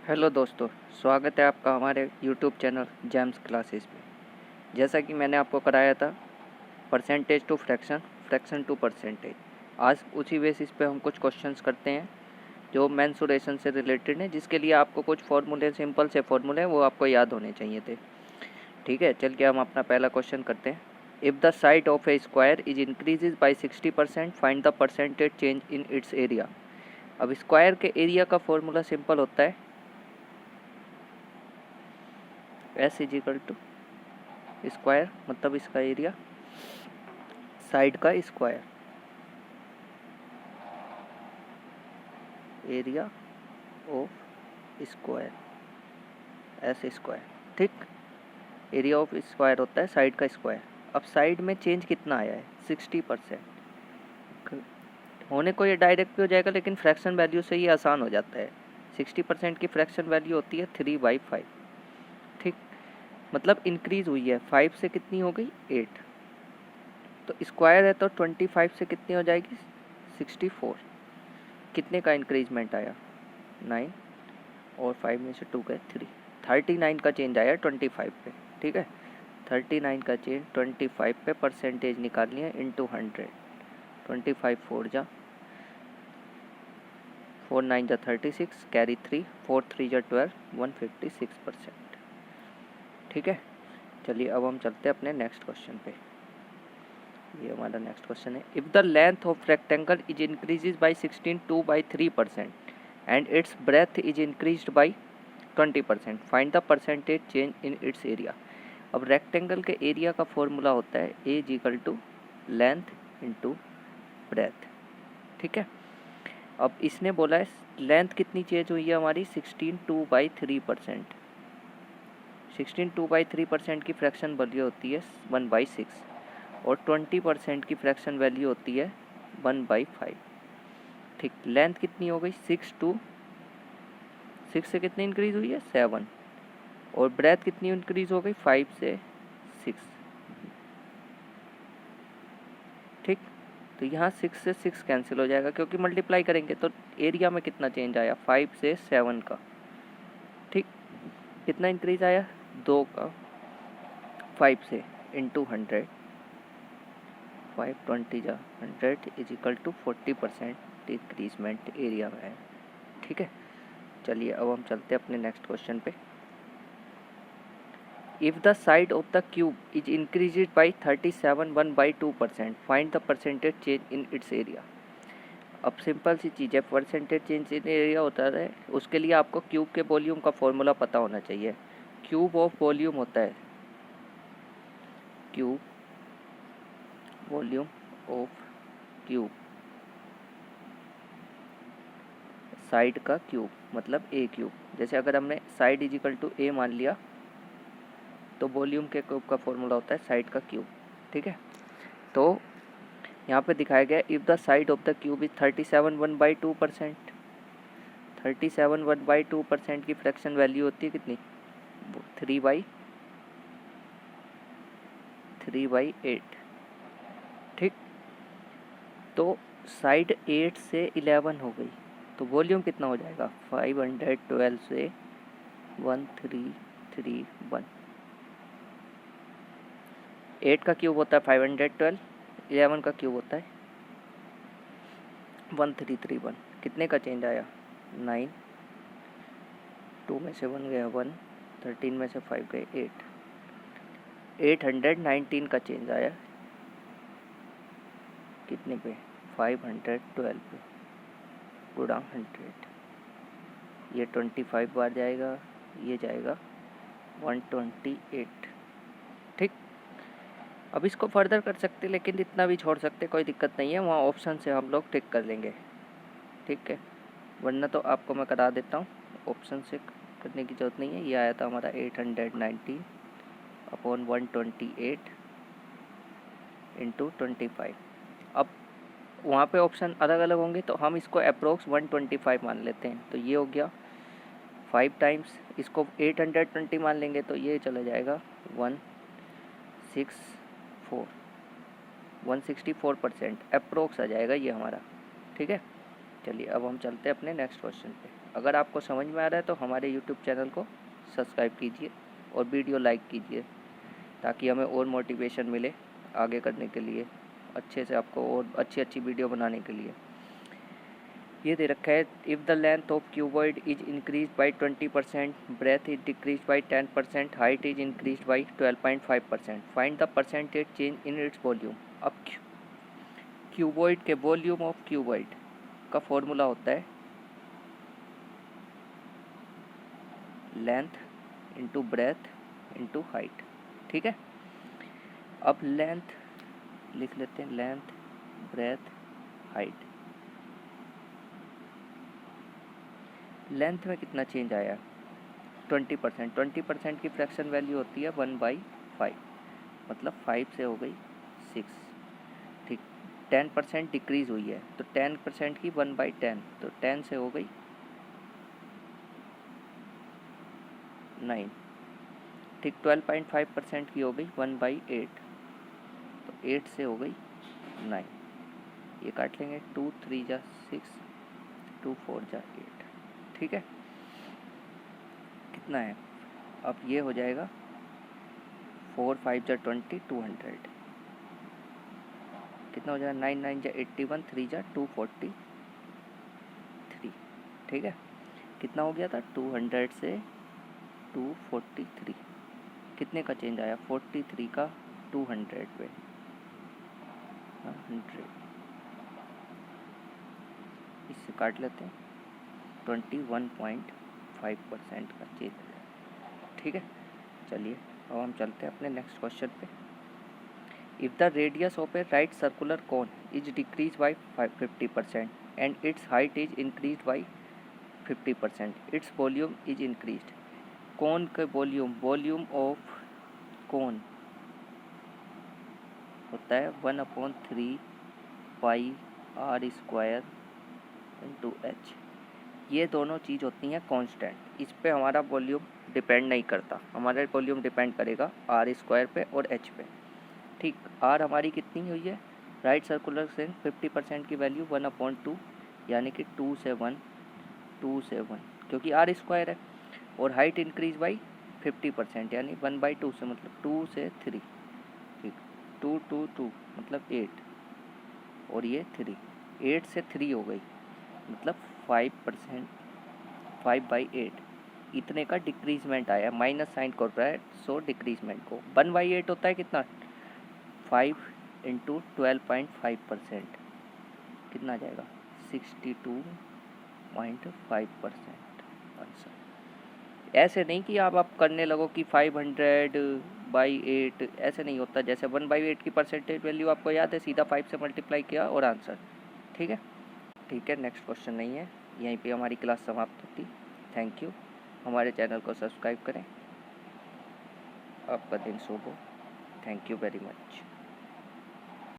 Hello दोस्तों, स्वागत है आपका हमारे यूट्यूब चैनल जेम्स क्लासेस पे। जैसा कि मैंने आपको कराया था percentage to fraction, fraction to percentage, आज उसी बेसिस पे हम कुछ क्वेश्चंस करते हैं जो मेंसुरेशन से रिलेटेड हैं, जिसके लिए आपको कुछ फार्मूले, सिंपल से फार्मूले हैं, वो आपको याद होने चाहिए थे। ठीक है, चल के हम अपना पहला क्वेश्चन करते हैं। If the side of a square is increases by 60%, find the percentage change in its area. अब स्क्वायर के एरिया का फॉर्मूला सिंपल होता है S is equal to square, मतलब इसका एरिया, साइड का square, area of square, S square. ठीक, area of square होता है साइड का स्क्वायर। अब साइड में चेंज कितना आया है? 60%। होने को ये डायरेक्ट भी हो जाएगा, लेकिन फ्रैक्शन वैल्यू से ये आसान हो जाता है। 60% की फ्रैक्शन वैल्यू होती है 3/5। ठीक, मतलब इंक्रीज हुई है 5 से, कितनी हो गई? 8। तो स्क्वायर है तो 25 से कितनी हो जाएगी? 64। कितने का इंक्रीजमेंट आया? 9, और 5 में से 2 गए 3। 39 का चेंज आया 25 पे। ठीक है, 39 का चेंज 25 पे परसेंटेज निकालनी है इंटू 100। 25 4 जा 4 9 जा 36, कैरी 3, 4 3 जा 12, 156%। ठीक है, चलिए अब हम चलते हैं अपने नेक्स्ट क्वेश्चन पे। ये हमारा नेक्स्ट क्वेश्चन है। If the length of rectangle is increases by 16.2/3% and its breadth is increased by 20%, find the percentage change in its area. अब रेक्टेंगल के एरिया का फॉर्मूला होता है A is equal to length into breadth. ठीक है, अब इसने बोला है लेंथ कितनी चेंज हुई है हमारी? 16.2/3%। 16.2/3% की फ्रैक्शन वैल्यू होती है 1/6, और 20% की फ्रैक्शन वैल्यू होती है 1/5। ठीक, लेंथ कितनी हो गई? 6 से कितनी इंक्रीज हुई है? 7, और ब्रेथ कितनी इंक्रीज हो गई? 5 से 6। ठीक, तो यहाँ 6 से 6 कैंसिल हो जाएगा, क्योंकि मल्टीप्लाई करेंगे तो एरिया में कितना चेंज आया? 5 से 7 का। ठीक, कितना इंक्रीज आया? 2 का, 5 से इंटू 100, 520 जा 100 is equal to 40% increasement area में है। ठीक है, चलिए अब हम चलते हैं अपने नेक्स्ट क्वेश्चन पे। If the side of the cube is increased by 37 1/2%, find the percentage change in its area. अब सिंपल सी चीज़ है, परसेंटेज चेंज इन एरिया होता है, उसके लिए आपको क्यूब के वॉल्यूम का फॉर्मूला पता होना चाहिए। क्यूब ऑफ वॉल्यूम होता है, cube volume of cube, side का क्यूब, मतलब ए क्यूब। जैसे अगर हमने साइड इज इक्वल टू ए मान लिया, तो वॉल्यूम के क्यूब का फॉर्मूला होता है साइड का क्यूब। ठीक है, तो यहाँ पे दिखाया गया if the side of the cube is 37 1/2%। 37 1/2% की फ्रैक्शन वैल्यू होती है कितनी? 3/8। ठीक, तो साइड 8 से 11 हो गई, तो वॉल्यूम कितना हो जाएगा? 512 से 1331। 8 का क्यूब होता है 512, 11 का क्यूब होता है 1331। कितने का चेंज आया? 9, 2 में से 1 गया 1, 13 में से 5 गए 8, 819 का चेंज आया। कितने पे? 512 पे, गुणा 100। ये 25 बार जाएगा, ये जाएगा 128। ठीक, अब इसको फर्दर कर सकते, लेकिन इतना भी छोड़ सकते, कोई दिक्कत नहीं है, वहाँ ऑप्शन से हम लोग टिक कर लेंगे। ठीक है, वरना तो आपको मैं करा देता हूँ, ऑप्शन से करने की ज़रूरत नहीं है। ये आया था हमारा 819 अपॉन 128 इंटू 25। अब वहाँ पे ऑप्शन अलग अलग होंगे, तो हम इसको अप्रोक्स 125 मान लेते हैं, तो ये हो गया 5 टाइम्स। इसको 820 मान लेंगे, तो ये चला जाएगा 164% अप्रोक्स आ जाएगा ये हमारा। ठीक है, चलिए अब हम चलते हैं अपने नेक्स्ट क्वेश्चन पे। अगर आपको समझ में आ रहा है तो हमारे यूट्यूब चैनल को सब्सक्राइब कीजिए और वीडियो लाइक कीजिए, ताकि हमें और मोटिवेशन मिले आगे करने के लिए, अच्छे से आपको और अच्छी अच्छी वीडियो बनाने के लिए। ये दे रखा है, if the length of cuboid is increase by 20%, breadth is decrease by 10%, height is increase by 12.5%, find the percentage change in its volume. अब क्यूबॉइड के वॉल्यूम ऑफ क्यूबॉइड का फॉर्मूला होता है length into breadth into height. ठीक है, अब length लिख लेते हैं, लेंथ ब्रेथ हाइट। लेंथ में कितना चेंज आया? 20%। 20% की फ्रैक्शन वैल्यू होती है 1/5, मतलब 5 से हो गई 6। ठीक, 10% डिक्रीज़ हुई है तो 10% की 1/10, तो 10 से हो गई 9। ठीक, 12.5% की हो गई 1/8, तो 8 से हो गई 9। ये काट लेंगे, 2 3 जा 6, 2 4 जा 8। ठीक है, कितना है? अब ये हो जाएगा 4 5 जा 20, 200। कितना हो जाएगा? 9 9 जा 81, 3 जा 243। ठीक है, कितना हो गया था? 200 से 243। कितने का चेंज आया? 43 का 200 पे 100, इससे काट लेते हैं, 21.5% का चेंज आया। ठीक है, चलिए अब हम चलते हैं अपने नेक्स्ट क्वेश्चन पे। If the radius of a right circular cone is decrease by 50% and its height is increase by 50%, its volume is increased. Cone के वॉल्यूम ऑफ कोन होता है 1/3 pi r square into H. ये दोनों चीज़ होती हैं constant, इस पे हमारा वॉल्यूम डिपेंड नहीं करता, हमारा वॉल्यूम डिपेंड करेगा r स्क्वायर पे और h पे। ठीक, r हमारी कितनी हुई है? राइट सर्कुलर से 50% की वैल्यू 1/2, यानी कि 2 से 1, 2 से 1, क्योंकि r स्क्वायर है। और हाइट इंक्रीज बाई 50%, यानी 1/2 से, मतलब 2 से 3। ठीक, 2 2 2 मतलब 8, और ये 3, 8 से 3 हो गई, मतलब 5%, 5/8। इतने का डिक्रीजमेंट आया, माइनस साइन कर रहा है, सो डिक्रीजमेंट को 1/8 होता है कितना? 5 इंटू 12.5%, कितना आ जाएगा? 62.5% आंसर। ऐसे नहीं कि आप करने लगो कि 500/8, ऐसे नहीं होता। जैसे 1/8 की परसेंटेज वैल्यू आपको याद है, सीधा 5 से मल्टीप्लाई किया और आंसर। ठीक है, ठीक है, नेक्स्ट क्वेश्चन नहीं है। यहीं पे हमारी क्लास समाप्त होती। थैंक यू, हमारे चैनल को सब्सक्राइब करें। आपका दिन शुभ हो। Thank you very much.